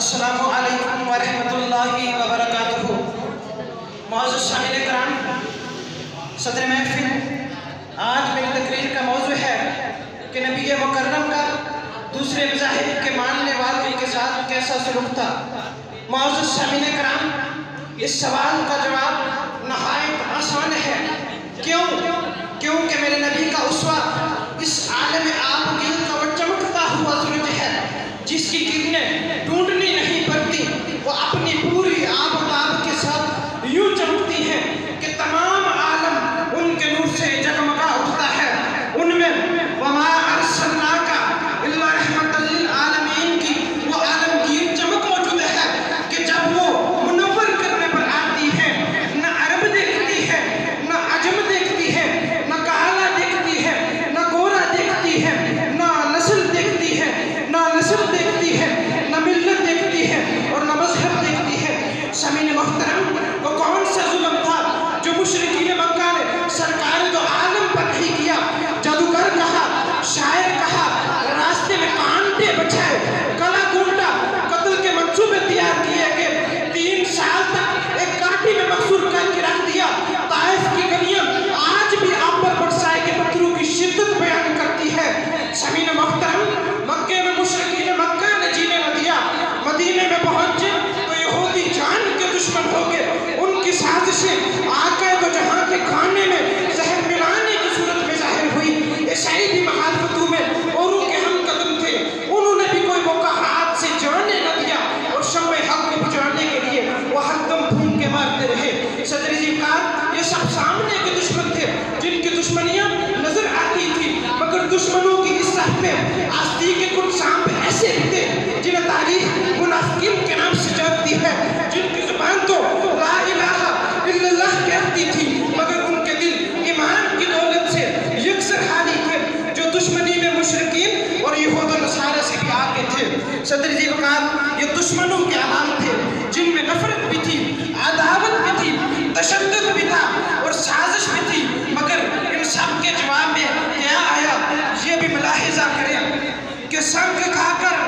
السلام علیکم ورحمۃ اللہ وبرکاتہ۔ معزز سامعین کرام، صدر محفل، آج میری تقریر کا موضوع ہے کہ نبی مکرم کا دوسرے مذاہب کے ماننے والوں کے ساتھ کیسا سلوک تھا۔ معزز سامعین کرام، اس سوال کا جواب نہایت آسان ہے۔ کیونکہ میرے نبی کا اسوہ اس عالم آب گل کا وہ چمکتا ہوا سورج ہے جس کی کرنیں ڈھونڈنی نہیں پڑتی، وہ اپنی پوری آب تاب کے ساتھ یوں چمکتی ہے کہ تمام عالم ان کے نور سے جگمگا اٹھتا ہے۔ ان میں وما ارسلناک الا رحمۃ للعالمین کی وہ عالمگیر چمک موجود ہے کہ جب وہ منور کرنے پر آتی ہے، نہ عرب دیکھتی ہے، نہ عجم دیکھتی ہے، نہ کالا دیکھتی ہے، نہ گورا دیکھتی ہے، نہ نسل دیکھتی ہے، نہ نسل دیکھتی ہے، نہ ملت دیکھتی ہے اور نہ مذہب دیکھتی ہے۔ سامعین محترم، وہ کون سا ظلم تھا جو مشرکین مکہ نے سرکار دو عالم پر نہیں کیا؟ جادوگر کہا، شاعر کہا، راستے میں کانٹے بچھائے، گلا گھونٹا، قتل کے منصوبے تیار کیے گئے، 3 سال تک ایک کانٹی میں محصور کر کے رکھ دیا۔ طائف کی گلیاں آج بھی آپ پر برسائے کے پتھروں کی شدت بیان کرتی ہے۔ سامعین محترم، مکے میں مشرکین مکہ نے جینے نہ دیا، مدینے میں پہنچے تو یہودی جان کے دشمن ہو گئے۔ ان کی سازشیں آقا دو جہاں کے کھانے میں زہر ملانے کی صورت میں ظاہر ہوئی۔ عیسائی بھی مخالفتوں میں اوروں کے ہم قدم تھے، انہوں نے بھی کوئی موقع ہاتھ سے جانے نہ دیا اور شمع حق کو بجھانے کے لیے وہ ہر دم پھون کے مارتے رہے۔ صدر ذیقات، یہ سب سامنے کے دشمن تھے جن کی دشمنیاں نظر آتی تھی، مگر دشمنوں کی اس صف میں آستی کے کچھ سانپ ایسے بھی تھے جنہیں تاریخ منافقین کے نام سے جانتی ہے، جن کی زبان تو لا الہ الا اللہ کہتی تھی مگر ان کے دل ایمان کی دولت سے یکسر حالی تھے، جو دشمنی میں مشرکین اور یہود و نصارہ سے بھی آگے تھے۔ صدر ذیقات، یہ دشمنوں کے عوام تھے جن میں نفرت بھی تھی، عداوت بھی تھی، تشدد بھی تھا اور سازش بھی تھی، مگر ان سب کے جواب میں کیا آیا یہ بھی ملاحظہ کریں کہ سنگ کھا کر